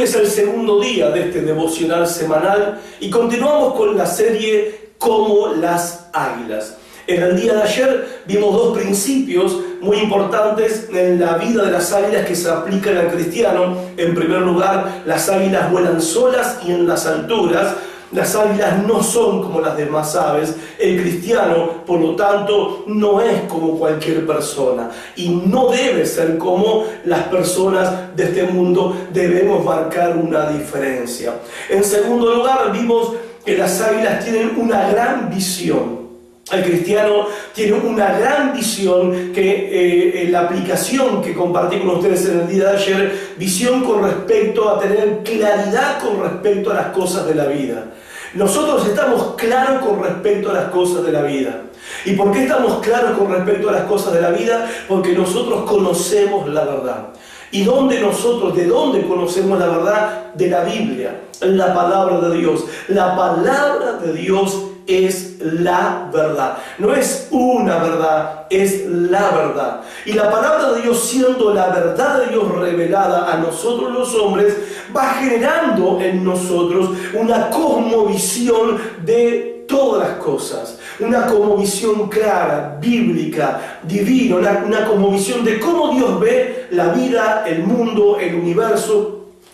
es el segundo día de este devocional semanal y continuamos con la serie Como las águilas. En el día de ayer vimos dos principios muy importantes en la vida de las águilas que se aplican al cristiano. En primer lugar, las águilas vuelan solas y en las alturas. Las águilas no son como las demás aves. El cristiano, por lo tanto, no es como cualquier persona y no debe ser como las personas de este mundo. Debemos marcar una diferencia. En segundo lugar, vimos que las águilas tienen una gran visión. El cristiano tiene una gran visión que la aplicación que compartí con ustedes en el día de ayer, visión con respecto a tener claridad con respecto a las cosas de la vida. Nosotros estamos claros con respecto a las cosas de la vida. ¿Y por qué estamos claros con respecto a las cosas de la vida? Porque nosotros conocemos la verdad. ¿Y de dónde conocemos la verdad? De la Biblia, la palabra de Dios. La palabra de Dios es la verdad. No es una verdad, es la verdad. Y la palabra de Dios, siendo la verdad de Dios revelada a nosotros los hombres, va generando en nosotros una cosmovisión de todas las cosas. Una cosmovisión clara, bíblica, divina, una cosmovisión de cómo Dios ve la vida, el mundo, el universo,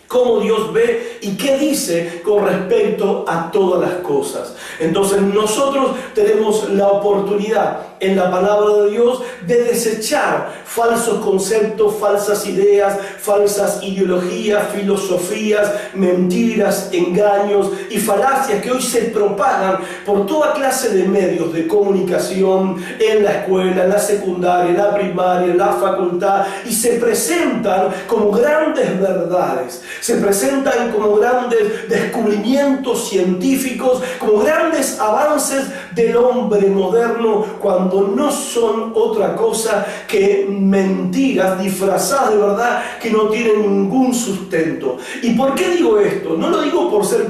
cómo Dios ve y qué dice con respecto a todas las cosas. Entonces nosotros tenemos la oportunidad en la palabra de Dios de desechar falsos conceptos, falsas ideas, falsas ideologías, filosofías, mentiras, engaños y falacias que hoy se propagan por toda clase de medios de comunicación, en la escuela, en la secundaria, en la primaria, en la facultad, y se presentan como grandes verdades. Se presentan como grandes descubrimientos científicos, como grandes avances del hombre moderno, cuando no son otra cosa que mentiras disfrazadas de verdad que no tienen ningún sustento. ¿Y por qué digo esto? No lo digo por ser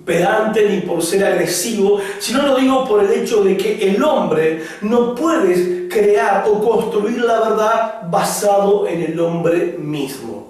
pedante ni por ser agresivo, sino lo digo por el hecho de que el hombre no puede crear o construir la verdad basado en el hombre mismo.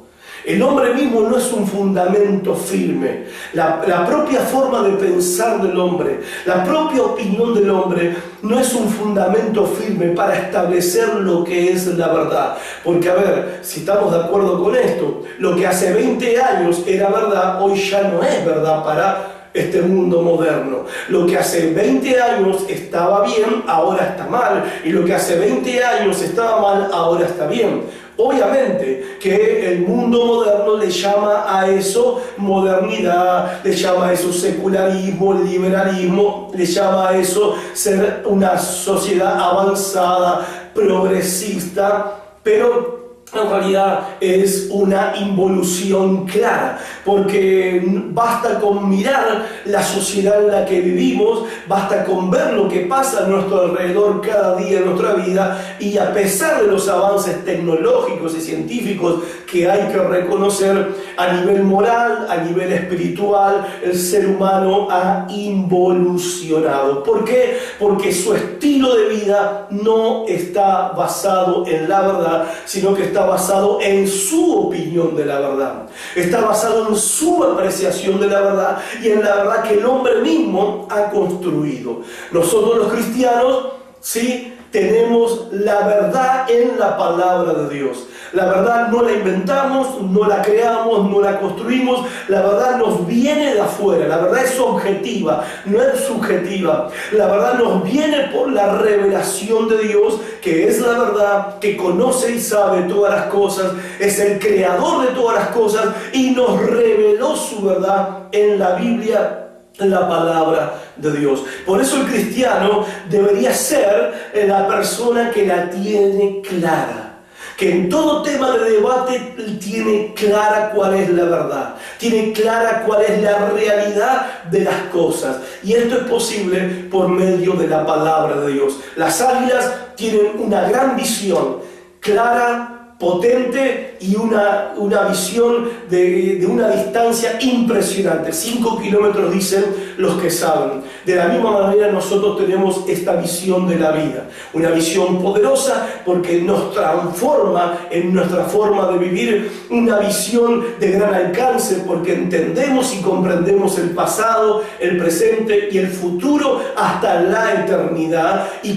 El hombre mismo no es un fundamento firme. La propia forma de pensar del hombre, la propia opinión del hombre no es un fundamento firme para establecer lo que es la verdad. Porque, a ver, si estamos de acuerdo con esto, lo que hace 20 años era verdad, hoy ya no es verdad para este mundo moderno. Lo que hace 20 años estaba bien, ahora está mal. Y lo que hace 20 años estaba mal, ahora está bien. Obviamente que el mundo moderno le llama a eso modernidad, le llama a eso secularismo, liberalismo, le llama a eso ser una sociedad avanzada, progresista, pero en realidad es una involución clara, porque basta con mirar la sociedad en la que vivimos, basta con ver lo que pasa a nuestro alrededor cada día en nuestra vida, y a pesar de los avances tecnológicos y científicos que hay que reconocer, a nivel moral, a nivel espiritual, el ser humano ha involucionado. ¿Por qué? Porque su estilo de vida no está basado en la verdad, sino que está basado en su opinión de la verdad. Está basado en su apreciación de la verdad y en la verdad que el hombre mismo ha construido. Nosotros los cristianos, sí, tenemos la verdad en la palabra de Dios. La verdad no la inventamos, no la creamos, no la construimos. La verdad nos viene de afuera. La verdad es objetiva, no es subjetiva. La verdad nos viene por la revelación de Dios, que es la verdad, que conoce y sabe todas las cosas, es el creador de todas las cosas y nos reveló su verdad en la Biblia, la palabra de Dios. Por eso el cristiano debería ser la persona que la tiene clara, que en todo tema de debate tiene clara cuál es la verdad, tiene clara cuál es la realidad de las cosas. Y esto es posible por medio de la palabra de Dios. Las águilas tienen una gran visión, clara, potente y una visión de una distancia impresionante. 5 kilómetros dicen los que saben. De la misma manera nosotros tenemos esta visión de la vida, una visión poderosa porque nos transforma en nuestra forma de vivir, una visión de gran alcance porque entendemos y comprendemos el pasado, el presente y el futuro hasta la eternidad, y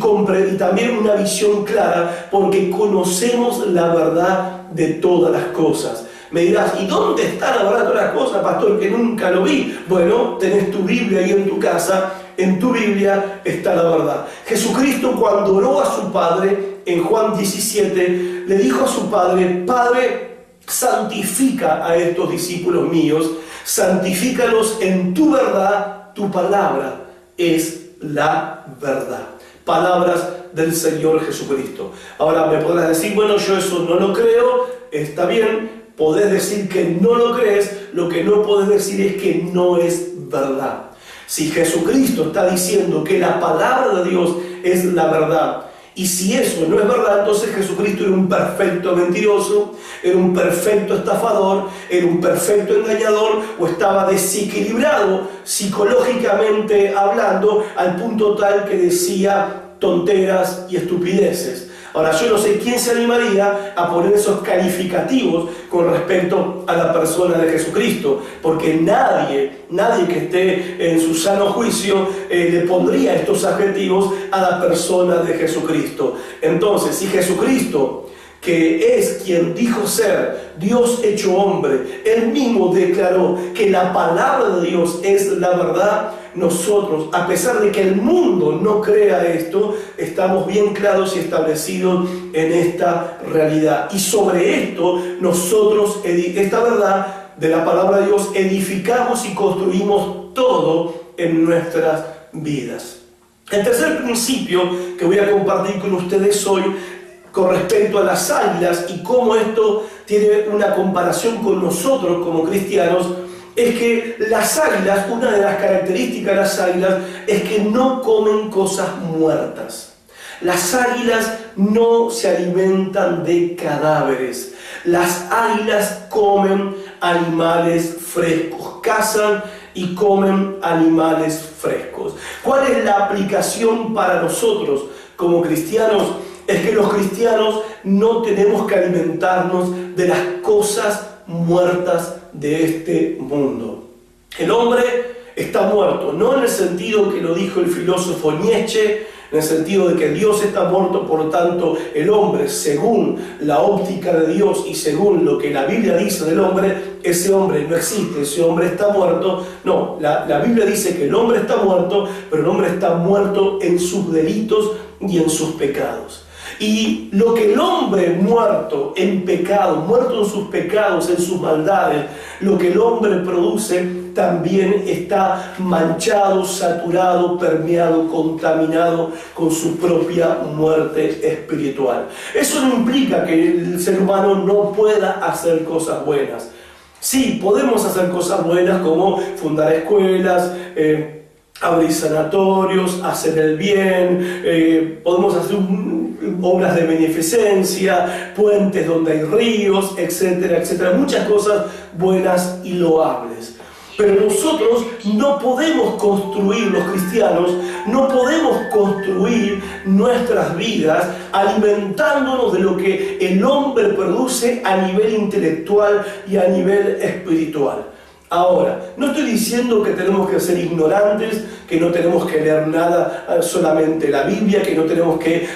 también una visión clara porque conocemos la verdad de todas las cosas. Me dirás, ¿y dónde está la verdad de todas las cosas, pastor? Que nunca lo vi. Bueno, tenés tu Biblia ahí en tu casa, en tu Biblia está la verdad. Jesucristo, cuando oró a su Padre, en Juan 17, le dijo a su Padre: Padre, santifica a estos discípulos míos, santifícalos en tu verdad, tu palabra es la verdad. Palabras del Señor Jesucristo. Ahora me podrás decir, bueno, yo eso no lo creo. Está bien, podés decir que no lo crees, lo que no podés decir es que no es verdad. Si Jesucristo está diciendo que la palabra de Dios es la verdad, y si eso no es verdad, entonces Jesucristo era un perfecto mentiroso, era un perfecto estafador, era un perfecto engañador, o estaba desequilibrado psicológicamente hablando al punto tal que decía tonteras y estupideces. Ahora, yo no sé quién se animaría a poner esos calificativos con respecto a la persona de Jesucristo, porque nadie que esté en su sano juicio le pondría estos adjetivos a la persona de Jesucristo. Entonces, si Jesucristo, que es quien dijo ser Dios hecho hombre, él mismo declaró que la palabra de Dios es la verdad, nosotros, a pesar de que el mundo no crea esto, estamos bien claros y establecidos en esta realidad. Y sobre esto, nosotros, esta verdad de la palabra de Dios, edificamos y construimos todo en nuestras vidas. El tercer principio que voy a compartir con ustedes hoy, con respecto a las águilas y cómo esto tiene una comparación con nosotros como cristianos, es que las águilas, una de las características de las águilas es que no comen cosas muertas. Las águilas no se alimentan de cadáveres. Las águilas comen animales frescos, cazan y comen animales frescos. ¿Cuál es la aplicación para nosotros como cristianos? Es que los cristianos no tenemos que alimentarnos de las cosas muertas de este mundo. El hombre está muerto, no en el sentido que lo dijo el filósofo Nietzsche, en el sentido de que Dios está muerto, por lo tanto el hombre, según la óptica de Dios y según lo que la Biblia dice del hombre, ese hombre no existe, ese hombre está muerto. No, la Biblia dice que el hombre está muerto, pero el hombre está muerto en sus delitos y en sus pecados. Y lo que el hombre muerto en pecado, muerto en sus pecados, en sus maldades, lo que el hombre produce también está manchado, saturado, permeado, contaminado con su propia muerte espiritual. Eso no implica que el ser humano no pueda hacer cosas buenas. Sí, podemos hacer cosas buenas como fundar escuelas, abrir sanatorios, hacer el bien, podemos hacer obras de beneficencia, puentes donde hay ríos, etcétera, etcétera. Muchas cosas buenas y loables. Pero nosotros no podemos construir, los cristianos, no podemos construir nuestras vidas alimentándonos de lo que el hombre produce a nivel intelectual y a nivel espiritual. Ahora, no estoy diciendo que tenemos que ser ignorantes, que no tenemos que leer nada, solamente la Biblia, que no tenemos que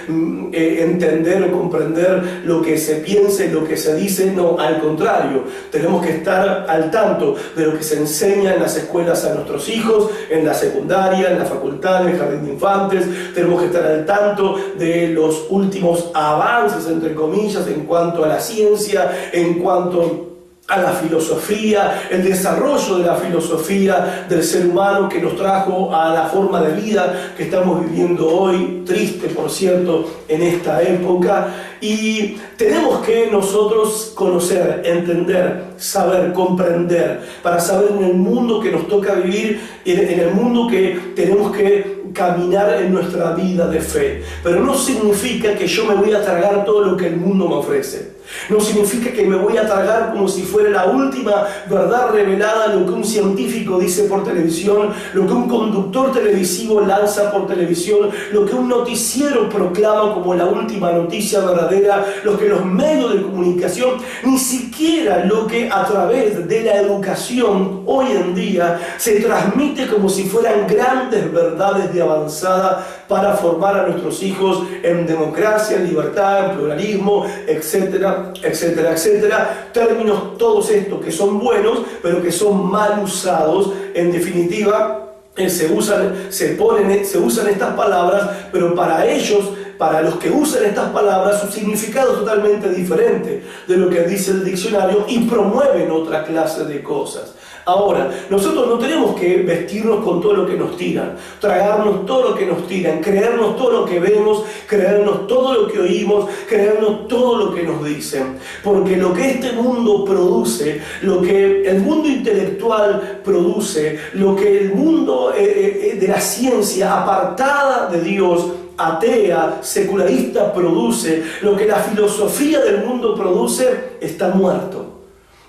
entender o comprender lo que se piensa y lo que se dice. No, al contrario, tenemos que estar al tanto de lo que se enseña en las escuelas a nuestros hijos, en la secundaria, en la facultad, en el jardín de infantes. Tenemos que estar al tanto de los últimos avances, entre comillas, en cuanto a la ciencia, en cuanto a la filosofía, el desarrollo de la filosofía del ser humano que nos trajo a la forma de vida que estamos viviendo hoy, triste por cierto en esta época. Y tenemos que nosotros conocer, entender, saber, comprender, para saber en el mundo que nos toca vivir, en el mundo que tenemos que caminar en nuestra vida de fe. Pero no significa que yo me voy a tragar todo lo que el mundo me ofrece. No significa que me voy a tragar como si fuera la última verdad revelada, lo que un científico dice por televisión, lo que un conductor televisivo lanza por televisión, lo que un noticiero proclama como la última noticia verdadera, lo que los medios de comunicación, ni siquiera lo que a través de la educación hoy en día se transmite como si fueran grandes verdades de avanzada para formar a nuestros hijos en democracia, en libertad, en pluralismo, etcétera, etcétera, etcétera. Términos todos estos que son buenos, pero que son mal usados. En definitiva, se usan estas palabras, pero para ellos, para los que usan estas palabras, su significado es totalmente diferente de lo que dice el diccionario y promueven otra clase de cosas. Ahora, nosotros no tenemos que vestirnos con todo lo que nos tiran, tragarnos todo lo que nos tiran, creernos todo lo que vemos, creernos todo lo que oímos, creernos todo lo que nos dicen. Porque lo que este mundo produce, lo que el mundo intelectual produce, lo que el mundo de la ciencia apartada de Dios, atea, secularista produce, lo que la filosofía del mundo produce, está muerto.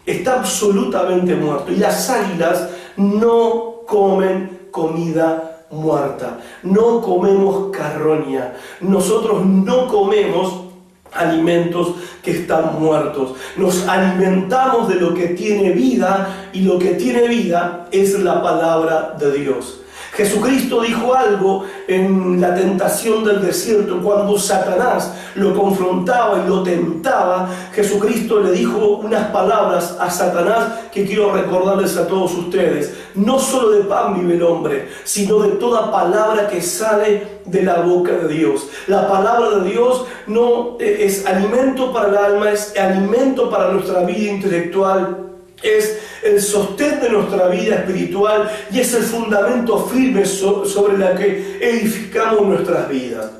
Está absolutamente muerto. Y las águilas no comen comida muerta. No comemos carroña. Nosotros no comemos alimentos que están muertos. Nos alimentamos de lo que tiene vida, y lo que tiene vida es la palabra de Dios. Jesucristo dijo algo en la tentación del desierto, cuando Satanás lo confrontaba y lo tentaba. Jesucristo le dijo unas palabras a Satanás que quiero recordarles a todos ustedes. No solo de pan vive el hombre, sino de toda palabra que sale de la boca de Dios. La palabra de Dios no es alimento para el alma, es alimento para nuestra vida intelectual. Es el sostén de nuestra vida espiritual y es el fundamento firme sobre la que edificamos nuestras vidas.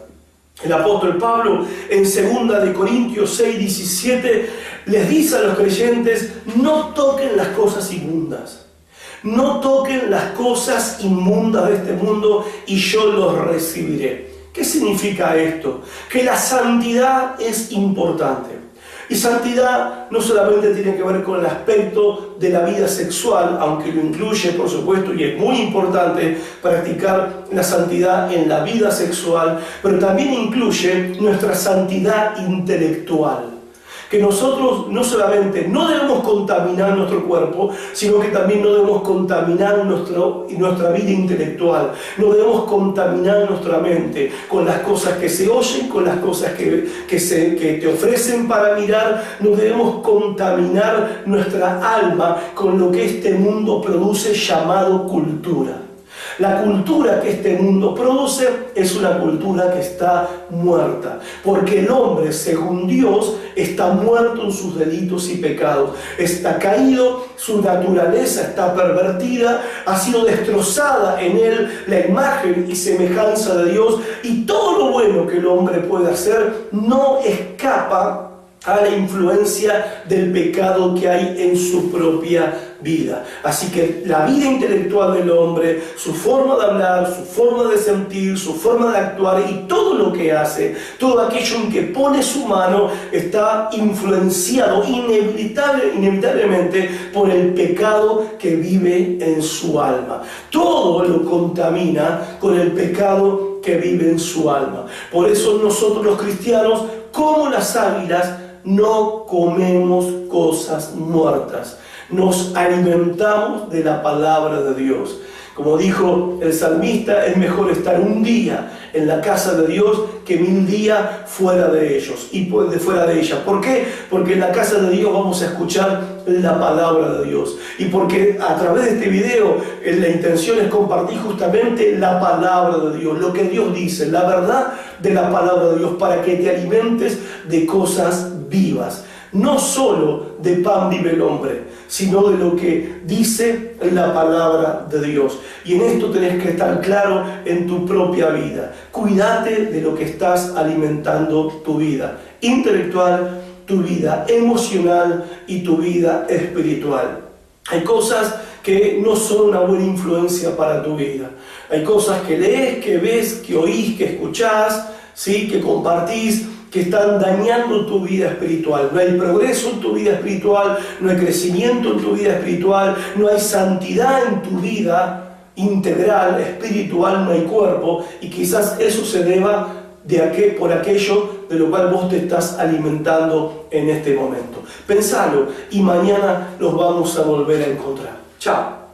El apóstol Pablo en 2 Corintios 6:17 les dice a los creyentes: no toquen las cosas inmundas, no toquen las cosas inmundas de este mundo y yo los recibiré. ¿Qué significa esto? Que la santidad es importante. Y santidad no solamente tiene que ver con el aspecto de la vida sexual, aunque lo incluye, por supuesto, y es muy importante practicar la santidad en la vida sexual, pero también incluye nuestra santidad intelectual. Que nosotros no solamente no debemos contaminar nuestro cuerpo, sino que también no debemos contaminar nuestra vida intelectual. No debemos contaminar nuestra mente con las cosas que se oyen, con las cosas que te ofrecen para mirar. No debemos contaminar nuestra alma con lo que este mundo produce, llamado cultura. La cultura que este mundo produce es una cultura que está muerta, porque el hombre, según Dios, está muerto en sus delitos y pecados, está caído, su naturaleza está pervertida, ha sido destrozada en él la imagen y semejanza de Dios, y todo lo bueno que el hombre puede hacer no escapa a la influencia del pecado que hay en su propia vida. Así que la vida intelectual del hombre, su forma de hablar, su forma de sentir, su forma de actuar y todo lo que hace, todo aquello en que pone su mano, está influenciado inevitablemente por el pecado que vive en su alma. Todo lo contamina con el pecado que vive en su alma. Por eso nosotros los cristianos, como las águilas, no comemos cosas muertas. Nos alimentamos de la palabra de Dios. Como dijo el salmista, es mejor estar un día en la casa de Dios que 1000 días fuera de ellos y fuera de ella. ¿Por qué? Porque en la casa de Dios vamos a escuchar la palabra de Dios. Y porque a través de este video la intención es compartir justamente la palabra de Dios, lo que Dios dice, la verdad de la palabra de Dios, para que te alimentes de cosas vivas. No solo de pan vive el hombre, sino de lo que dice la palabra de Dios. Y en esto tenés que estar claro en tu propia vida. Cuídate de lo que estás alimentando tu vida intelectual, tu vida emocional y tu vida espiritual. Hay cosas que no son una buena influencia para tu vida. Hay cosas que lees, que ves, que oís, que escuchás, ¿sí? Que compartís, que están dañando tu vida espiritual. No hay progreso en tu vida espiritual, no hay crecimiento en tu vida espiritual, no hay santidad en tu vida integral, espiritual, no hay cuerpo, y quizás eso se deba por aquello de lo cual vos te estás alimentando en este momento. Pensalo y mañana los vamos a volver a encontrar. Chao.